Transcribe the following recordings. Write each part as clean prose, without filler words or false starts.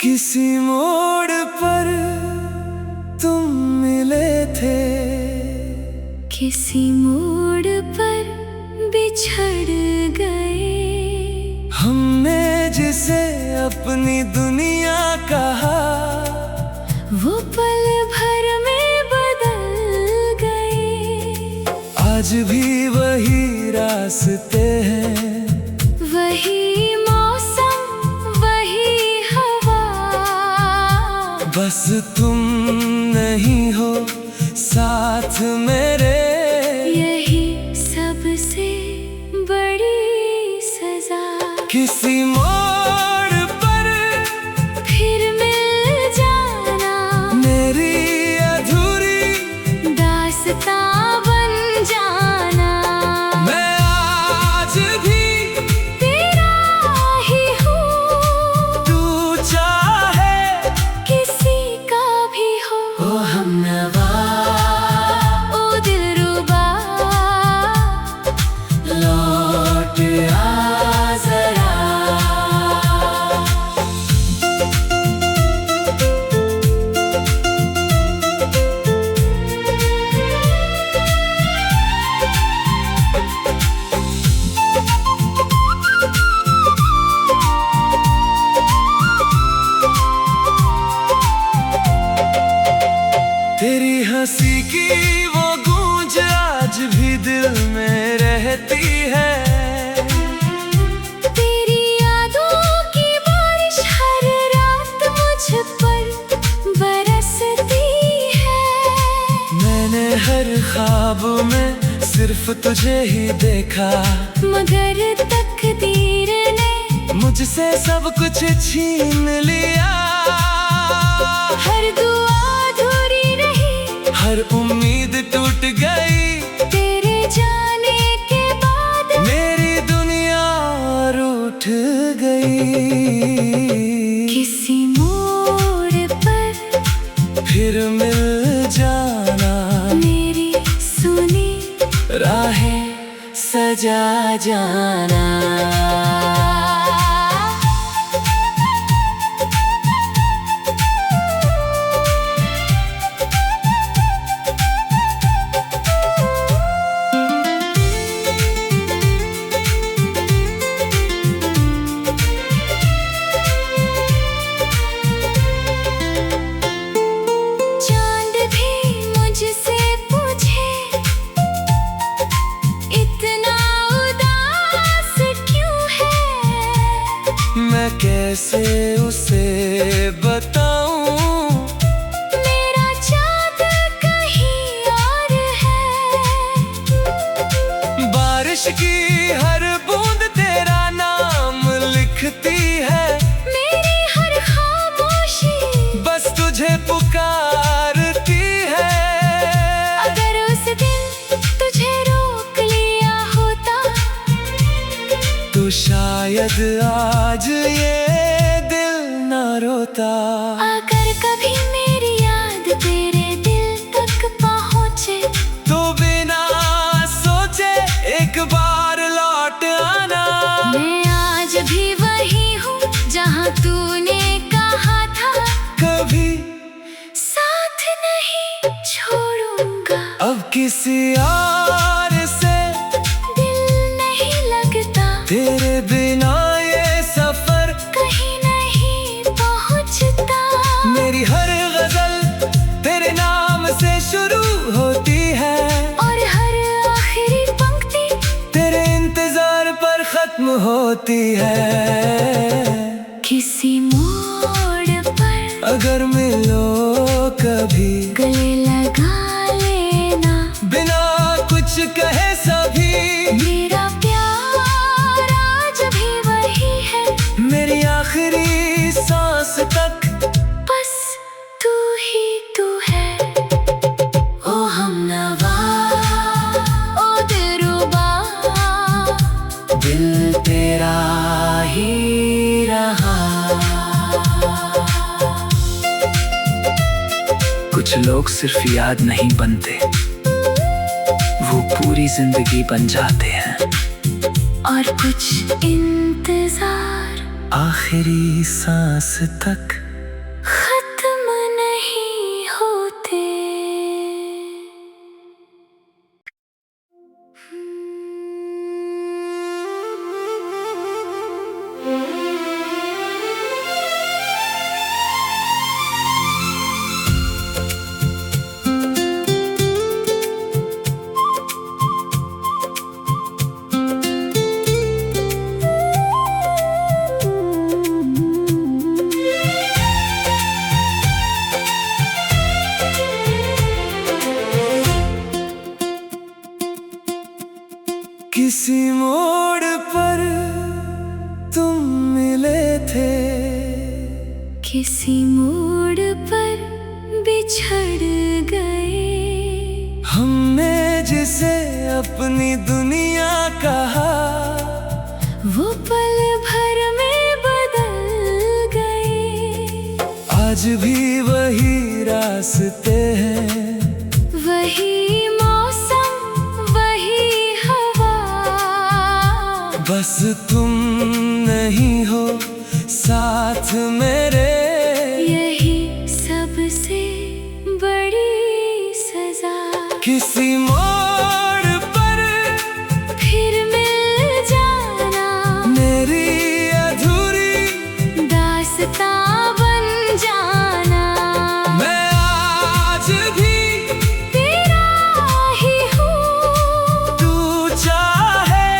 किसी मोड़ पर तुम मिले थे, किसी मोड़ पर बिछड़ गए। हमने जिसे अपनी दुनिया कहा, वो पल भर में बदल गए। आज भी वही रास्ते हैं, वही मौसम वही हवा, बस तुम नहीं हो साथ मेरे। यही सबसे बड़ी सजा। किसी मोड़ पर फिर मिल जाना, मेरी अधूरी दास्तां बन जाना। मैं आज भी तेरा ही हूँ, तू चाहे किसी का भी हो। ओ हमनवा, ओ दिलरुबा, लौट आ जरा। तेरी हंसी की वो गूंज आज भी दिल में रहती है। तेरी यादों की बारिश हर रात मुझ पर बरसती है। मैंने हर ख्वाब में सिर्फ तुझे ही देखा, मगर तकदीर ने मुझसे सब कुछ छीन लिया। हर दुआ अधूरी रही, हर उम्मीद टूट गई, तेरे जाने के बाद मेरी दुनिया रूठ गई। किसी मोड़ पर फिर मिल जाना, मेरी सुनी राहें सजा जाना। चांद भी मुझसे पूछे, इतना उदास क्यों है। मैं कैसे उसे बताऊं, मेरा चांद कहीं और है। बारिश की हर बूंद तेरा नाम लिखती है। मेरी हर खामोशी बस तुझे पुकारती है। अगर उस दिन तुझे रोक लिया होता, तो शायद आज ये दिल न रोता। अगर कभी मेरी याद तेरे दिल तक पहुँचे, तो बिना सोचे एक बार लौट आना। मैं आज भी वही हूँ जहाँ तूने कहा था, कभी साथ नहीं छोड़ूंगा। अब किसी और से दिल नहीं लगता, तेरे बिना ये सफर कहीं नहीं पहुँचता। मेरी हर गजल तेरे नाम से शुरू होती है, और हर आखिरी पंक्ति तेरे इंतजार पर खत्म होती है। किसी मोड़ पर अगर मिलो कभी, गले लगा लेना। बिना कुछ कहे सभी, मेरा प्यार आज भी वही है, मेरी आखिरी सांस तक बस तू ही तू है। ओ हमनवा, ओ दिलरुबा, दिल तेरा ही रहा। कुछ लोग सिर्फ याद नहीं बनते, वो पूरी जिंदगी बन जाते हैं। और कुछ इंतजार आखिरी सांस तक। मिले थे। किसी मोड़ पर बिछड़ गए। हमने जिसे अपनी दुनिया कहा, वो पल भर में बदल गए। आज भी वही रास्ते हैं, वही मौसम, वही हवा। बस तुम नहीं हो साथ मेरे। यही सबसे बड़ी सजा। किसी मोड़ पर फिर मिल जाना, मेरी अधूरी दास्तां बन जाना। मैं आज भी तेरा ही हूँ, तू चाहे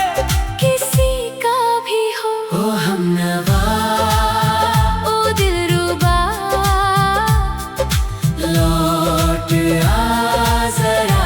किसी का भी हो। ओ हमनवा, ओ दिलरुबा, लौट आ जरा।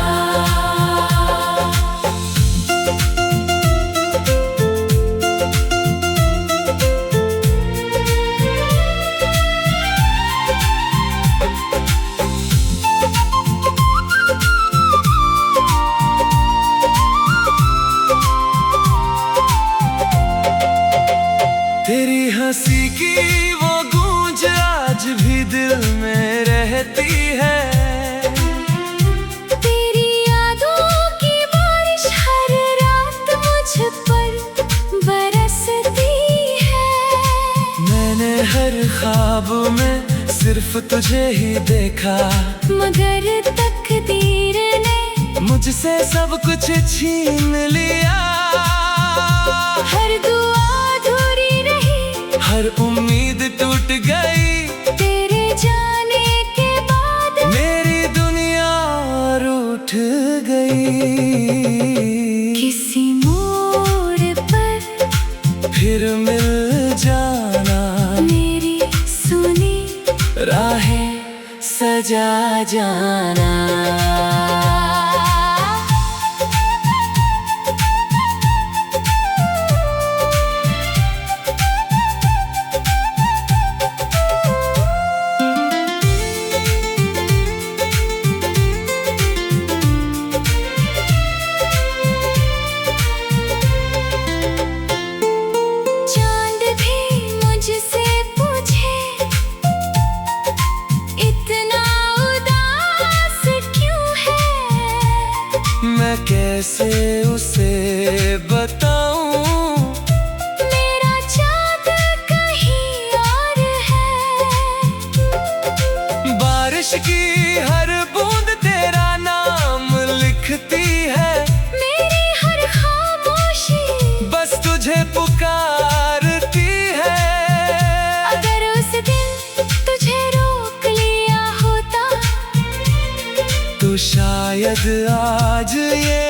तेरी हंसी की वो गूंज आज भी दिल में रहती है। तेरी यादों की बारिश हर रात मुझ पर बरसती है। मैंने हर ख्वाब में सिर्फ तुझे ही देखा, मगर तकदीर ने मुझसे सब कुछ छीन लिया। हर दुआ अधूरी रही, हर उम्मीद टूट गई। तेरे जाने के बाद मेरी दुनिया रूठ गई। किसी मोड़ पर फिर मिल जाना, मेरी सुनी राहें सजा जाना। चांद भी मुझसे पूछे, इतना उदास क्यों है। मैं कैसे उसे बताऊं, मेरा चाँद कहीं और है। बारिश की हर बूंद तेरा नाम लिखती है। मेरी हर खामोशी बस तुझे पुकारती है। अगर उस दिन तुझे रोक लिया होता, तो शायद आज ये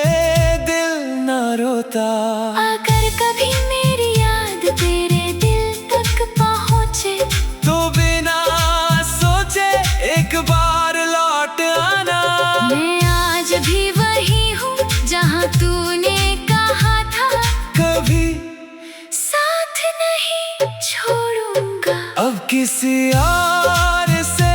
दिल न रोता। अगर कभी मेरी याद तेरे दिल तक पहुँचे, तो बिना सोचे एक बार लौट आना। मैं आज भी वही हूँ जहाँ तूने कहा था, कभी साथ नहीं छोड़ूंगा। अब किसी और से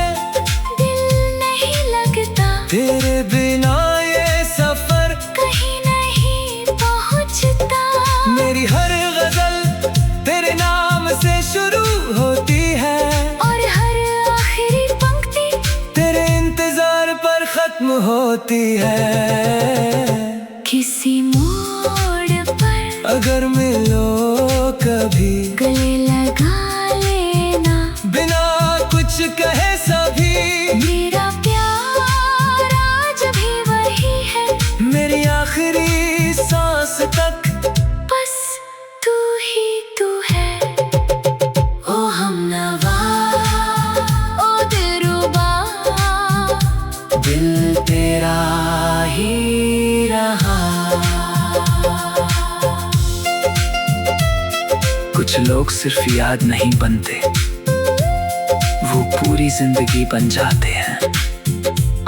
दिल नहीं लगता, तेरे बिना ये सफर कहीं नहीं पहुँचता। मेरी हर गजल तेरे नाम से शुरू होती है, और हर आखिरी पंक्ति तेरे इंतजार पर खत्म होती है। किसी मोड़ पर अगर मिलो कभी, गले लगा लेना। बिना कुछ कहे सभी, मेरा प्यार आज भी वही है। मेरी आखिरी सांस तक बस तू ही तू है। ओ हमनवा, ओ दिलरुबा, दिल तेरा ही रहा। कुछ लोग सिर्फ याद नहीं बनते, वो पूरी जिंदगी बन जाते हैं।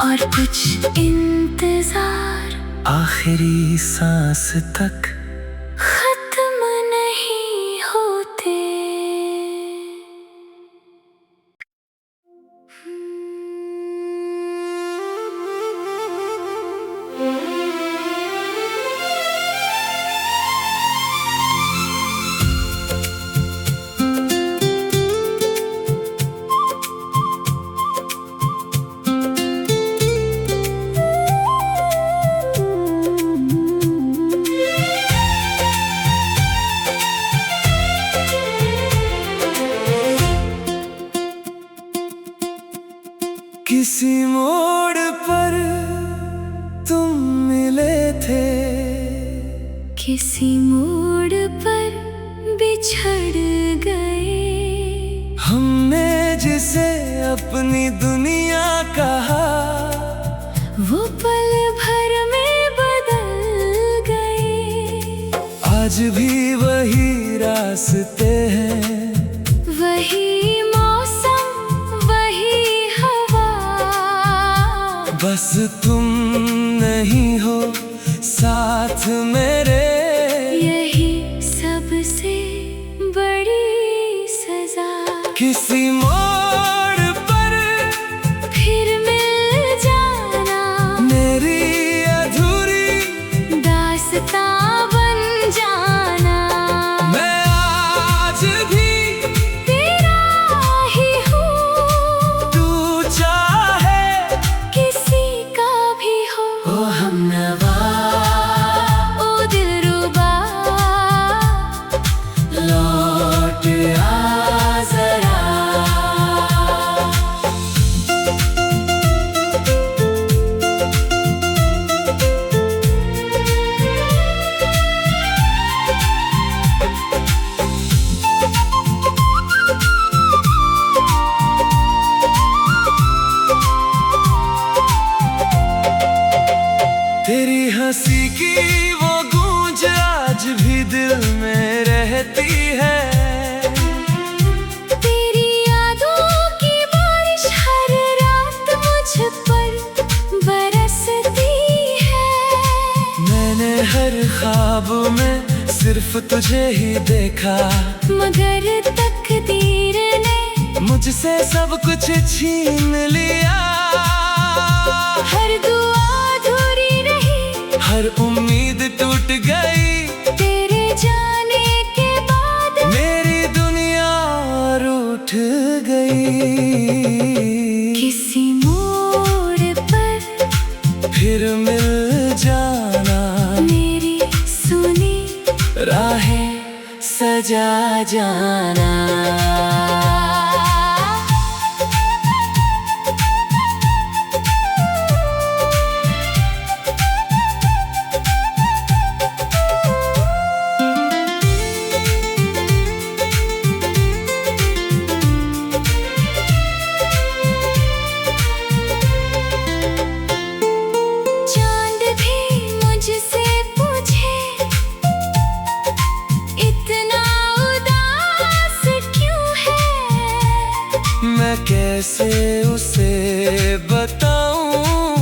और कुछ इंतजार आखिरी सांस तक खत्म नहीं होते। किसी मोड़ पर तुम मिले थे, किसी मोड़ पर बिछड़ गए। हमने जिसे अपनी दुनिया कहा, वो पल भर में बदल गए। आज भी वही रास्ते हैं, वही मौसम, वही हवा, बस तुम नहीं हो साथ मेरे। यही सबसे बड़ी सजा। किसी मोड़ पर फिर मिल जाना, मेरी अधूरी दास्तां बन जाना। मैं आज भी तेरा ही हूँ, तू चाहे किसी का भी हो। ओ हमनवा, ओ दिलरुबा, लौट आ जरा। तेरी हंसी की वो गूंज आज भी दिल में रहती है। तेरी यादों की बारिश हर रात मुझ पर बरसती है। मैंने हर ख्वाब में सिर्फ तुझे ही देखा, मगर तकदीर ने मुझसे सब कुछ छीन लिया। हर दुआ अधूरी रही, हर उम्मीद टूट गई, तेरे जाने के बाद मेरी दुनिया रूठ गई। किसी मोड़ पर फिर मिल जाना, मेरी सुनी राहें सजा जाना। चांद भी मुझसे पूछे, इतना उदास क्यों है। मैं कैसे उसे बताऊं,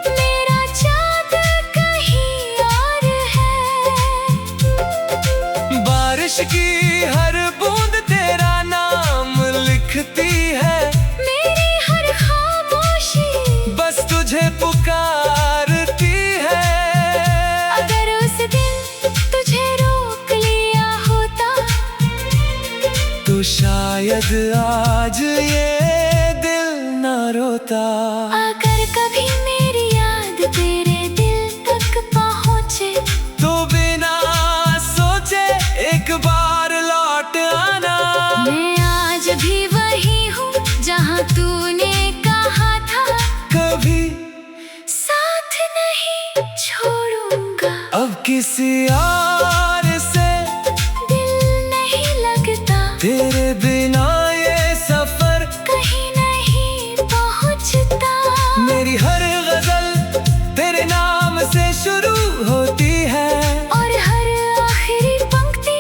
मेरा चाँद कहीं और है। बारिश की हर बूंद तेरा नाम लिखती है। मेरी हर खामोशी बस तुझे पुकारती है। अगर उस दिन तुझे रोक लिया होता, तो शायद आज ये दिल न रोता। अगर कभी मेरी याद तेरे दिल तक पहुँचे, तो बिना सोचे एक बार लौट आना। मैं आज भी वही हूँ जहाँ तूने कहा था, कभी साथ नहीं छोड़ूंगा। अब किसी और से दिल नहीं लगता, तेरे बिना ये सफर कहीं नहीं पहुँचता। मेरी हर गजल तेरे नाम से शुरू होती है, और हर आखिरी पंक्ति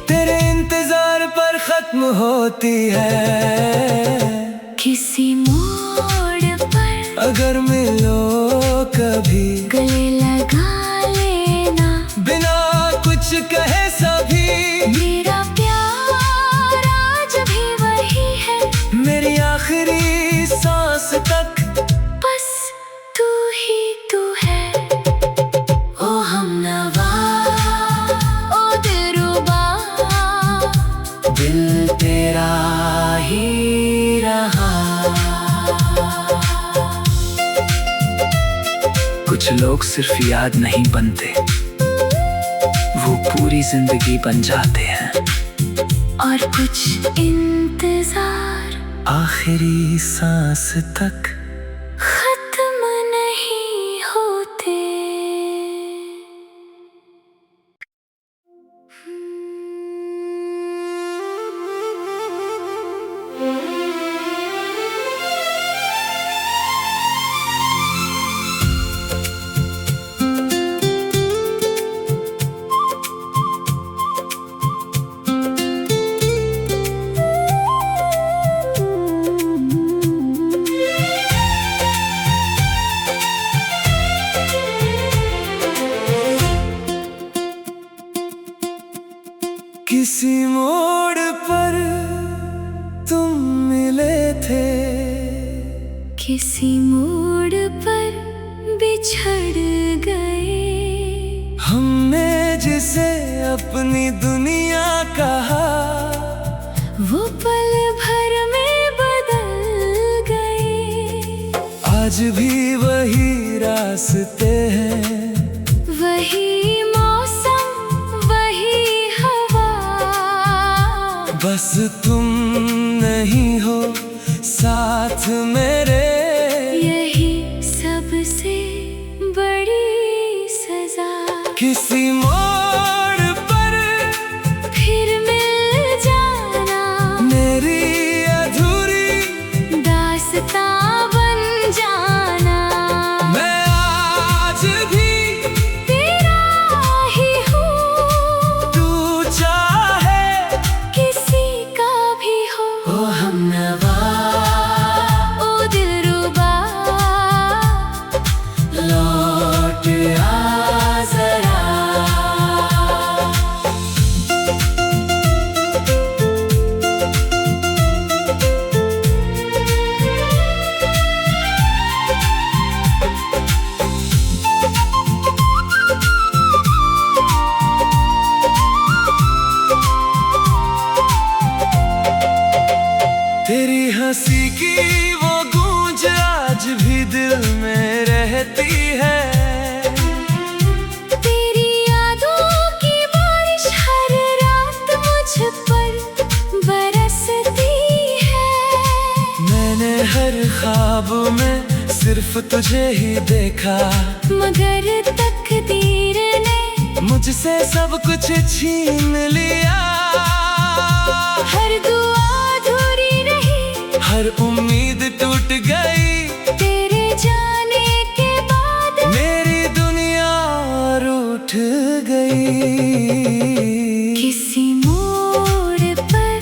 तेरे इंतजार पर खत्म होती है। किसी मोड़ पर अगर मिलो कभी, गले लगा लेना। बिना कुछ कहे सभी, मेरा प्यार आज भी वही है, मेरी आखिरी सांस तक बस तू ही तू है। ओ हमनवा, ओ दिलरुबा, दिल तेरा ही रहा। कुछ लोग सिर्फ याद नहीं बनते, वो पूरी जिंदगी बन जाते हैं। और कुछ इंतजार आखिरी सांस तक थे। किसी मोड़ पर बिछड़ गए। हमने जिसे अपनी दुनिया कहा, वो पल भर में बदल गए। आज भी वही रास्ते हैं, वही मौसम, वही हवा। बस तुम नहीं हो साथ मेरे। यही सबसे बड़ी सजा। किसी मोड़ पर फिर मिल जाना, मेरी अधूरी दास्तां बन जाना। मैं आज भी तेरा ही हूँ, तू चाहे किसी का भी हो। ओ हमनवा, ओ दिलरुबा, लौट आ जरा। तेरी हंसी की वो गूंज आज भी दिल में रहती है। तेरी यादों की बारिश हर रात मुझ पर बरसती है। मैंने हर ख्वाब में सिर्फ तुझे ही देखा, मगर तकदीर ने मुझसे सब कुछ छीन लिया। हर दुआ अधूरी रही, हर उम्मीद टूट गई। तेरे जाने के बाद मेरी दुनिया रूठ गई। किसी मोड़ पर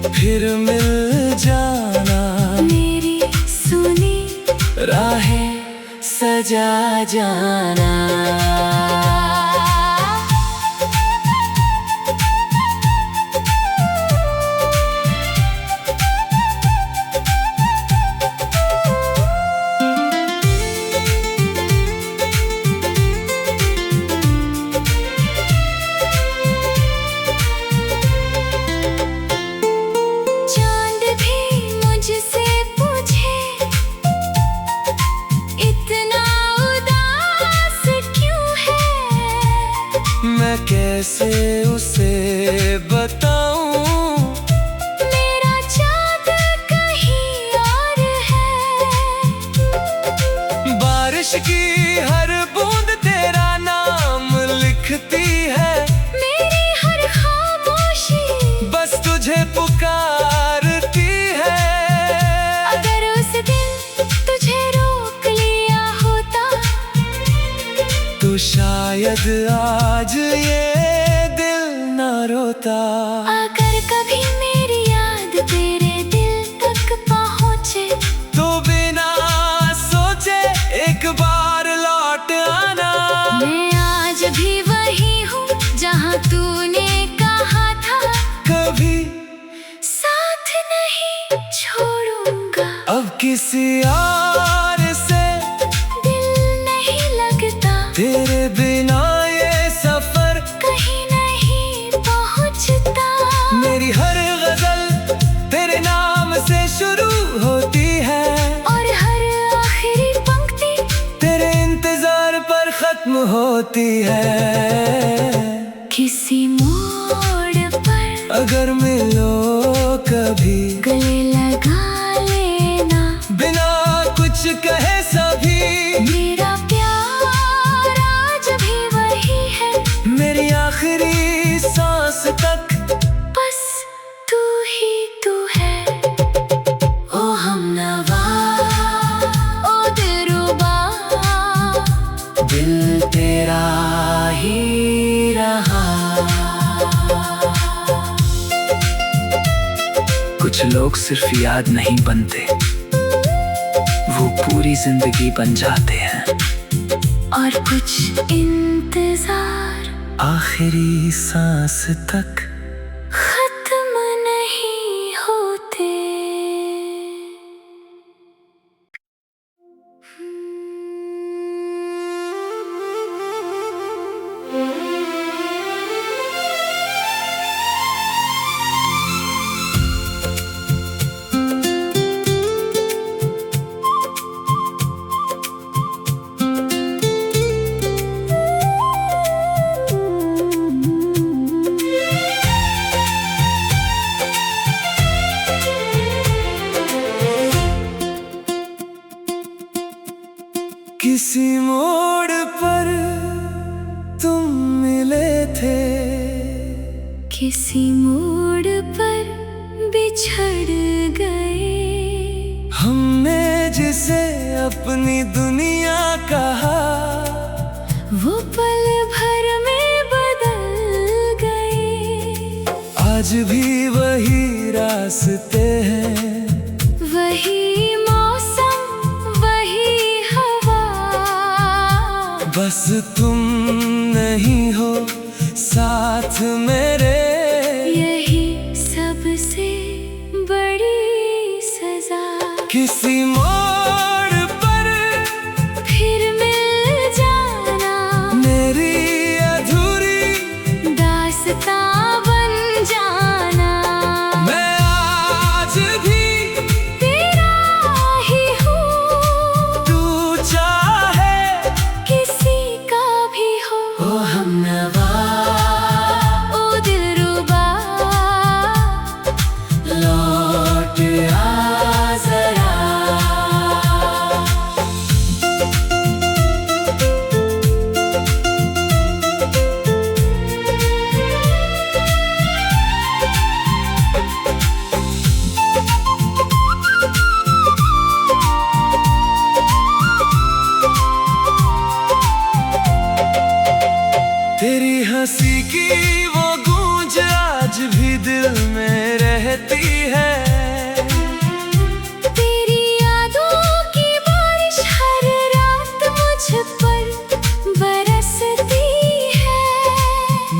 फिर मिल जाना, मेरी सुनी राहें सजा जाना। चांद भी मुझसे पूछे, इतना उदास क्यों है। मैं कैसे उसे बताऊं, मेरा चाँद कहीं और है। बारिश की हर बूंद तेरा नाम लिखती है। मेरी हर खामोशी बस तुझे पुकारती है। अगर उस दिन तुझे रोक लिया होता, तो शायद आज ये दिल न रोता। अगर कभी मेरी याद तेरे दिल तक पहुँचे, तो बिना सोचे एक बार लौट आना। मैं आज भी वही हूँ जहाँ तूने कहा था। कभी साथ नहीं छोड़ूंगा, अब किसी और से दिल नहीं लगता। तेरे बिना ये सफर कहीं नहीं पहुँचता। मेरी हर गजल तेरे नाम से शुरू होती है, और हर आखिरी पंक्ति तेरे इंतजार पर खत्म होती है। किसी मोड़ पर अगर मिलो कभी, गले लगा लेना। बिना कुछ कहे सभी, मेरा प्यार आज भी वही है। मेरी आखिरी सांस तक बस तू ही तू है। ओ हमनवा, ओ दिलरुबा, दिल तेरा ही रहा। कुछ लोग सिर्फ याद नहीं बनते, वो पूरी जिंदगी बन जाते हैं। और कुछ इंतजार आखिरी सांस तक खत्म नहीं होते। किसी मोड़ पर तुम मिले थे, किसी मोड़ पर बिछड़ गए। हमने जिसे अपनी दुनिया कहा, वो पल भर में बदल गए। आज भी वही रास्ते हैं, वही मौसम वही हवा, बस तुम नहीं हो साथ मेरे। यही सबसे बड़ी सजा। किसी मोड़ पर फिर मिल जाना, मेरी अधूरी दास्तां बन जाना। मैं आज भी तेरा ही हूँ, तू चाहे किसी का भी हो। ओ हमनवा, ओ दिलरुबा, लौट आ जरा। तेरी हंसी की वो गूंज आज भी दिल में रहती है। तेरी यादों की बारिश हर रात मुझ पर बरसती है।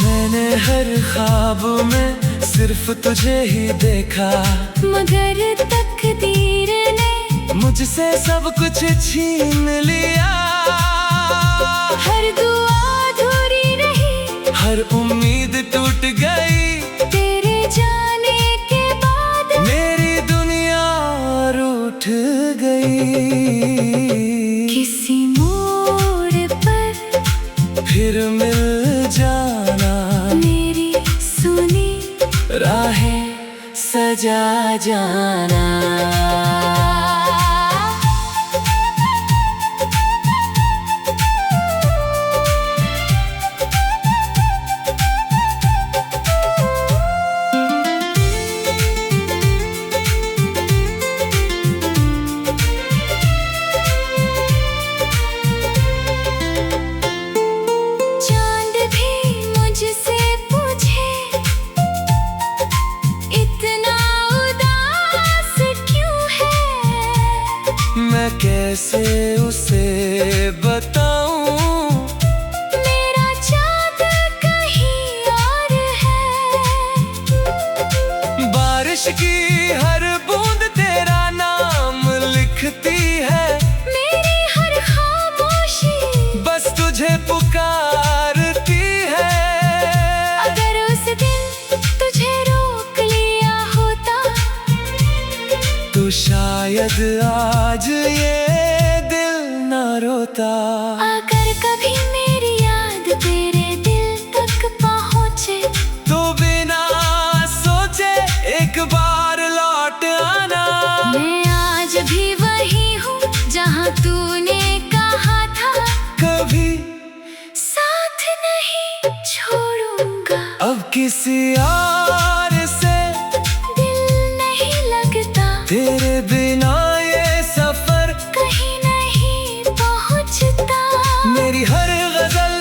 मैंने हर ख्वाब में सिर्फ तुझे ही देखा, मगर तकदीर ने मुझसे सब कुछ छीन लिया। हर दुआ अधूरी रही, हर उम्मीद टूट गई, तेरे जाने के बाद मेरी दुनिया रूठ गई। किसी मोड़ पर फिर मिल जाना, मेरी सुनी राहें सजा जाना। चांद भी मुझसे पूछे, इतना उदास क्यों है। मैं कैसे उसे बताऊं, मेरा चांद कहीं और है। बारिश की हर बूंद तेरा नाम लिखती है। मेरी हर खामोशी बस तुझे पुकारती है। अगर उस दिन तुझे रोक लिया होता, तो शायद आज ये दिल न रोता। अगर कभी मेरी याद तेरे दिल तक पहुँचे, तो बिना सोचे एक बार लौट आना। मैं आज भी वही हूँ जहाँ तूने कहा था, कभी साथ नहीं छोड़ूंगा। अब किसी और से दिल नहीं लगता, तेरे बिना ये सफर कहीं नहीं पहुँचता। मेरी हर गजल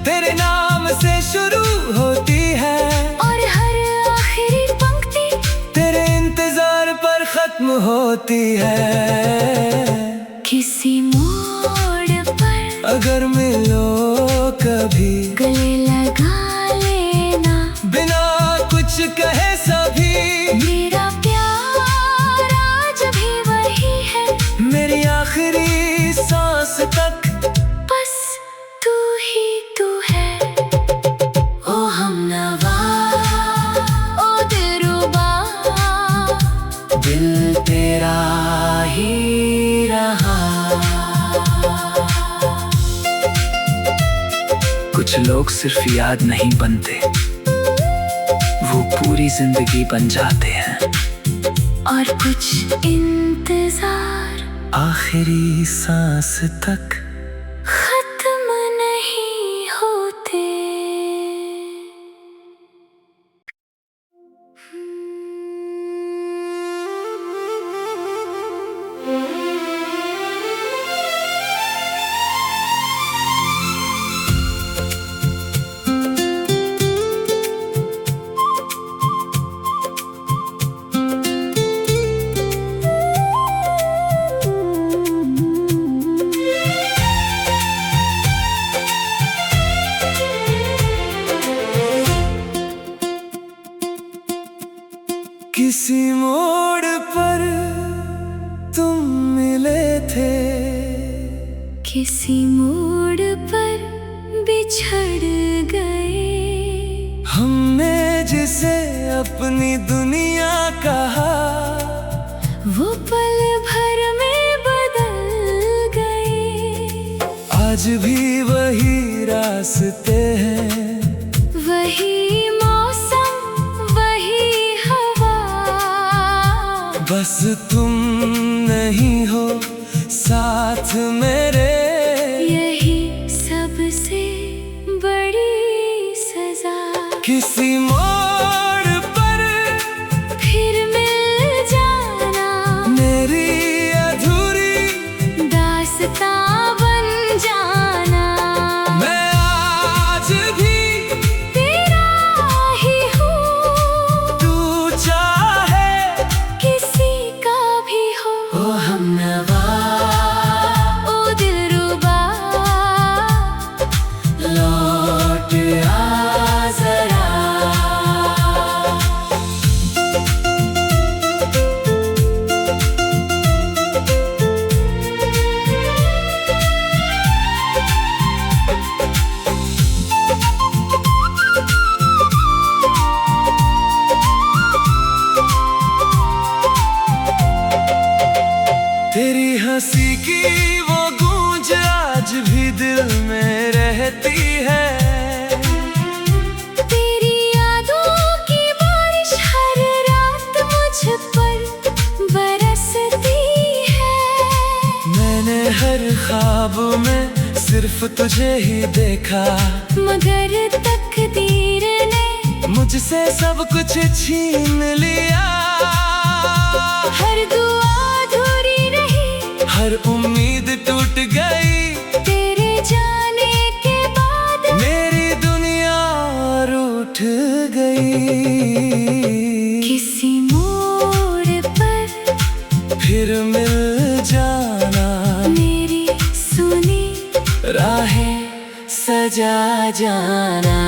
तेरे नाम से शुरू होती है, और हर आखिरी पंक्ति तेरे इंतजार पर खत्म होती है। किसी मोड़ पर अगर मिलो कभी, गले लगा लेना। बिना कुछ कहे सभी, मेरा प्यार आज भी वही है, मेरी आखिरी सांस तक बस तू ही तू है। ओ हमनवा, ओ दिलरुबा, दिल तेरा ही रहा। कुछ लोग सिर्फ याद नहीं बनते, वो पूरी जिंदगी बन जाते हैं। और कुछ इंतजार आखिरी सांस तक मोड़ पर तुम मिले थे, किसी मोड़ पर बिछड़ गए। हमने जिसे अपनी दुनिया कहा, वो पल भर में बदल गए। आज भी वही रास्ते हैं, वही मौसम, वही हवा, बस तुम नहीं हो साथ मेरे। यही सबसे बड़ी सजा। किसी मोड़ पर फिर मिल जाना, मेरी अधूरी दास्तां बन जाना। मैं आज भी तेरा ही हूँ, तू चाहे किसी का भी हो। ओ हमनवा, ओ दिलरुबा, लौट आ जरा। तेरी हंसी की वो गूंज आज भी दिल में रहती है। तेरी यादों की बारिश हर रात मुझ पर बरसती है। मैंने हर ख्वाब में सिर्फ तुझे ही देखा, मगर तकदीर ने मुझसे सब कुछ छीन लिया। हर दुआ अधूरी रही, हर उम्मीद टूट गई, तेरे जाने के बाद मेरी दुनिया रूठ गई। किसी मोड़ पर फिर मिल जाना, मेरी सुनी राहें सजा जाना।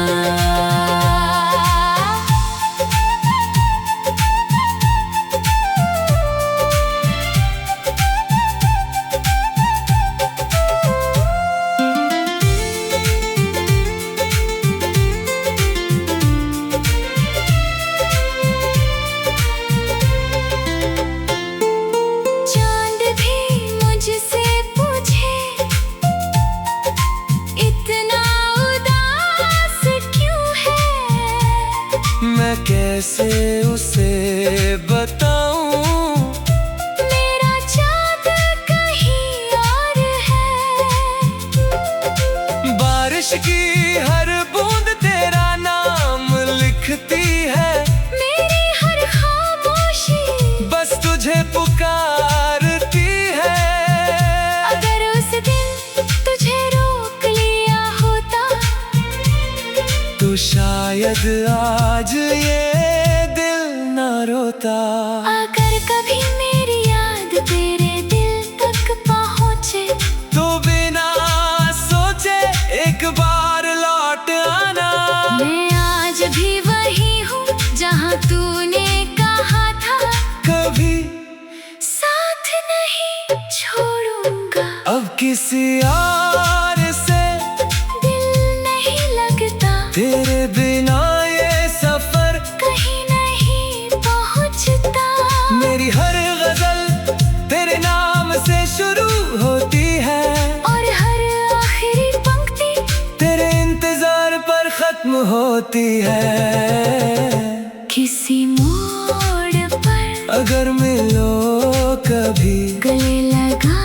चांद भी मुझसे पूछे, इतना उदास क्यों है। मैं कैसे उसे बताऊं, मेरा चाँद कहीं और है। बारिश की हर बूंद तेरा नाम लिखती है। मेरी हर खामोशी बस तुझे पुकारती है। अगर उस दिन तुझे रोक लिया होता, तो शायद आज ये दिल न रोता। अगर कभी मेरी याद तेरे दिल तक पहुँचे, तो बिना सोचे एक बार लौट आना। मैं आज भी वही हूँ जहाँ तूने कहा था, कभी साथ नहीं छोड़ूंगा। अब किसी और से दिल नहीं लगता, तेरे बिना ये सफर कहीं नहीं पहुँचता। मेरी हर गजल तेरे नाम से शुरू होती है, और हर आखिरी पंक्ति तेरे इंतजार पर खत्म होती है। किसी मोड़ पर अगर मिलो कभी गले लगा